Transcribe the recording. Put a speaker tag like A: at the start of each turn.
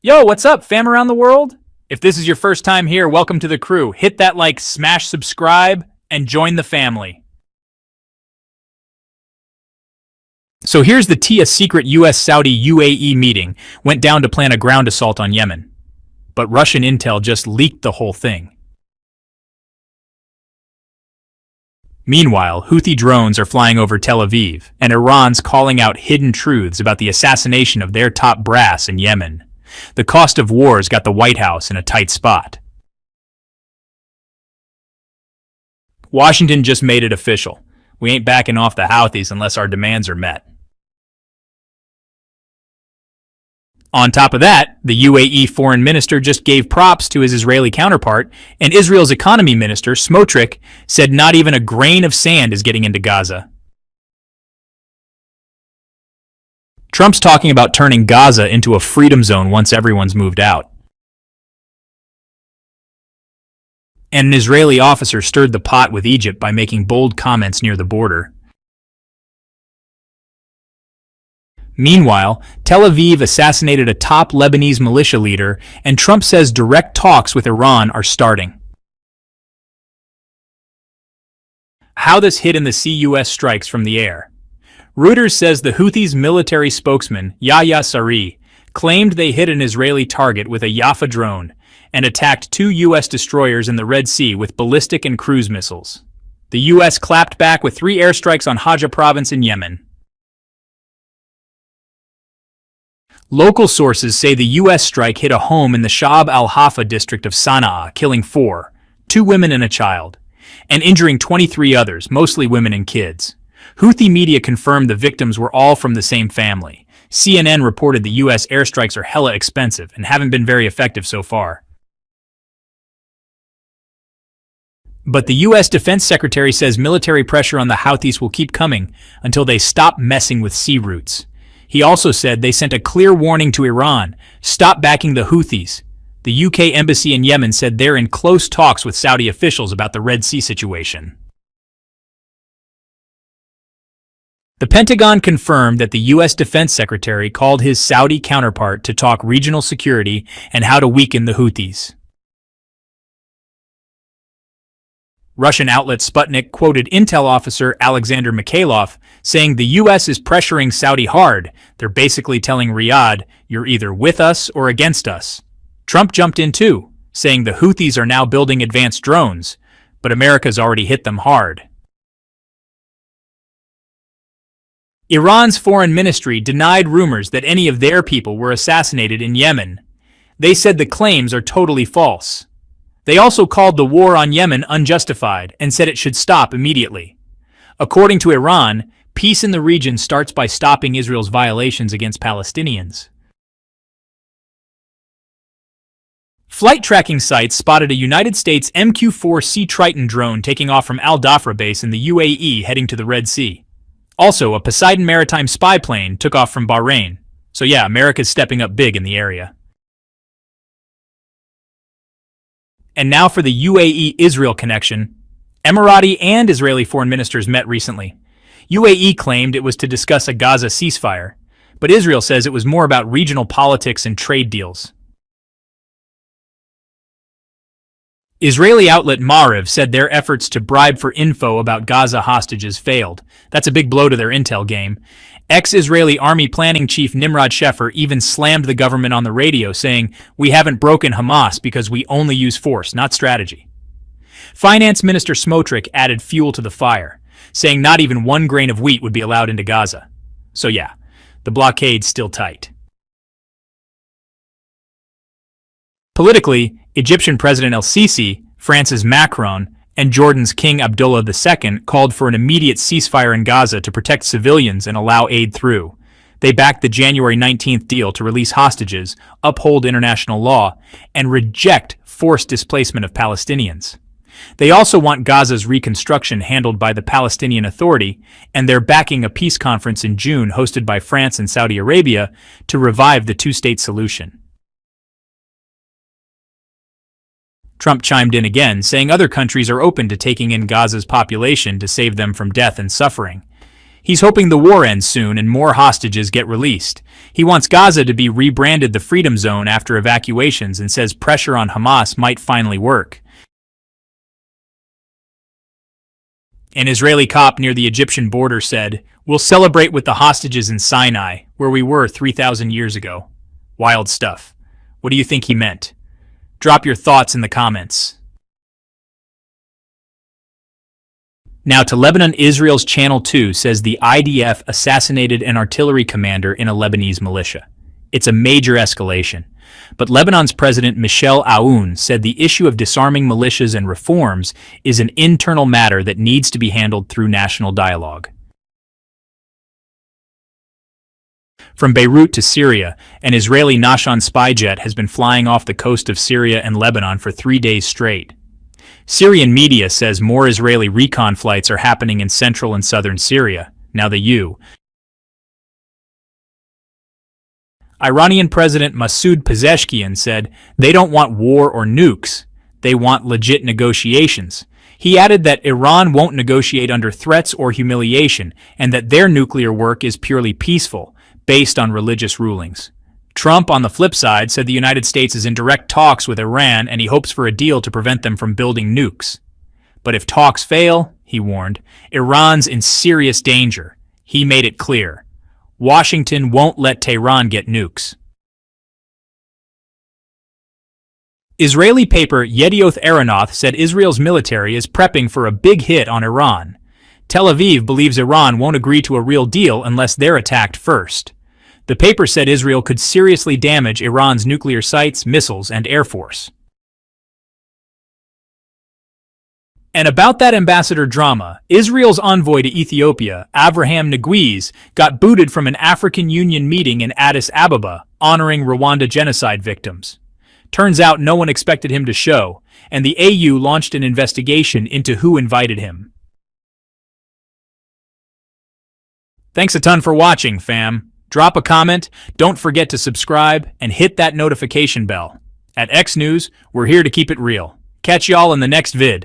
A: Yo, what's up, fam around the world? If this is your first time here, welcome to the crew. Hit that like, smash subscribe, and join the family. So here's the tea: a secret US-Saudi UAE meeting went down to plan a ground assault on Yemen. But Russian intel just leaked the whole thing. Meanwhile, Houthi drones are flying over Tel Aviv, and Iran's calling out hidden truths about the assassination of their top brass in Yemen. The cost of war's got the White House in a tight spot. Washington just made it official. We ain't backing off the Houthis unless our demands are met. On top of that, the UAE foreign minister just gave props to his Israeli counterpart, and Israel's economy minister, Smotrich, said not even a grain of sand is getting into Gaza. Trump's talking about turning Gaza into a freedom zone once everyone's moved out. And an Israeli officer stirred the pot with Egypt by making bold comments near the border. Meanwhile, Tel Aviv assassinated a top Lebanese militia leader, and Trump says direct talks with Iran are starting. How this hit in the sea: U.S. strikes from the air. Reuters says the Houthis' military spokesman, Yahya Saree, claimed they hit an Israeli target with a Yafa drone and attacked two U.S. destroyers in the Red Sea with ballistic and cruise missiles. The U.S. clapped back with 3 airstrikes on Hajj province in Yemen. Local sources say the U.S. strike hit a home in the Shab al-Hafa district of Sana'a, killing 4, 2 women and a child, and injuring 23 others, mostly women and kids. Houthi media confirmed the victims were all from the same family. CNN reported the U.S. airstrikes are hella expensive and haven't been very effective so far. But the U.S. Defense Secretary says military pressure on the Houthis will keep coming until they stop messing with sea routes. He also said they sent a clear warning to Iran: stop backing the Houthis. The UK embassy in Yemen said they're in close talks with Saudi officials about the Red Sea situation. The Pentagon confirmed that the U.S. Defense Secretary called his Saudi counterpart to talk regional security and how to weaken the Houthis. Russian outlet Sputnik quoted intel officer Alexander Mikhailov saying the U.S. is pressuring Saudi hard. They're basically telling Riyadh, you're either with us or against us. Trump jumped in too, saying the Houthis are now building advanced drones, but America's already hit them hard. Iran's foreign ministry denied rumors that any of their people were assassinated in Yemen. They said the claims are totally false. They also called the war on Yemen unjustified and said it should stop immediately. According to Iran, peace in the region starts by stopping Israel's violations against Palestinians. Flight tracking sites spotted a United States MQ-4 Sea Triton drone taking off from Al Dhafra base in the UAE heading to the Red Sea. Also, a Poseidon maritime spy plane took off from Bahrain. So yeah, America's stepping up big in the area. And now for the UAE-Israel connection. Emirati and Israeli foreign ministers met recently. UAE claimed it was to discuss a Gaza ceasefire, but Israel says it was more about regional politics and trade deals. Israeli outlet Maariv said their efforts to bribe for info about Gaza hostages failed. That's a big blow to their intel game. Ex-Israeli Army Planning Chief Nimrod Sheffer even slammed the government on the radio, saying, "We haven't broken Hamas because we only use force, not strategy." Finance Minister Smotrich added fuel to the fire, saying not even 1 grain of wheat would be allowed into Gaza. So yeah, the blockade's still tight. Politically, Egyptian President El-Sisi, France's Macron, and Jordan's King Abdullah II called for an immediate ceasefire in Gaza to protect civilians and allow aid through. They backed the January 19th deal to release hostages, uphold international law, and reject forced displacement of Palestinians. They also want Gaza's reconstruction handled by the Palestinian Authority, and they're backing a peace conference in June hosted by France and Saudi Arabia to revive the two-state solution. Trump chimed in again, saying other countries are open to taking in Gaza's population to save them from death and suffering. He's hoping the war ends soon and more hostages get released. He wants Gaza to be rebranded the Freedom Zone after evacuations and says pressure on Hamas might finally work. An Israeli cop near the Egyptian border said, "We'll celebrate with the hostages in Sinai, where we were 3,000 years ago." Wild stuff. What do you think he meant? Drop your thoughts in the comments. Now to Lebanon. Israel's Channel 2 says the IDF assassinated an artillery commander in a Lebanese militia. It's a major escalation. But Lebanon's President Michel Aoun said the issue of disarming militias and reforms is an internal matter that needs to be handled through national dialogue. From Beirut to Syria, an Israeli Nashan spy jet has been flying off the coast of Syria and Lebanon for 3 days straight. Syrian media says more Israeli recon flights are happening in central and southern Syria. Now the Iranian President Masoud Pezeshkian said they don't want war or nukes, they want legit negotiations. He added that Iran won't negotiate under threats or humiliation and that their nuclear work is purely peaceful, based on religious rulings. Trump, on the flip side, said the United States is in direct talks with Iran and he hopes for a deal to prevent them from building nukes. But if talks fail, he warned, Iran's in serious danger. He made it clear. Washington won't let Tehran get nukes. Israeli paper Yedioth Ahronoth said Israel's military is prepping for a big hit on Iran. Tel Aviv believes Iran won't agree to a real deal unless they're attacked first. The paper said Israel could seriously damage Iran's nuclear sites, missiles, and air force. And about that ambassador drama, Israel's envoy to Ethiopia, Avraham Niguez, got booted from an African Union meeting in Addis Ababa honoring Rwanda genocide victims. Turns out no one expected him to show, and the AU launched an investigation into who invited him. Thanks a ton for watching, fam. Drop a comment, don't forget to subscribe, and hit that notification bell. At X News, we're here to keep it real. Catch y'all in the next vid.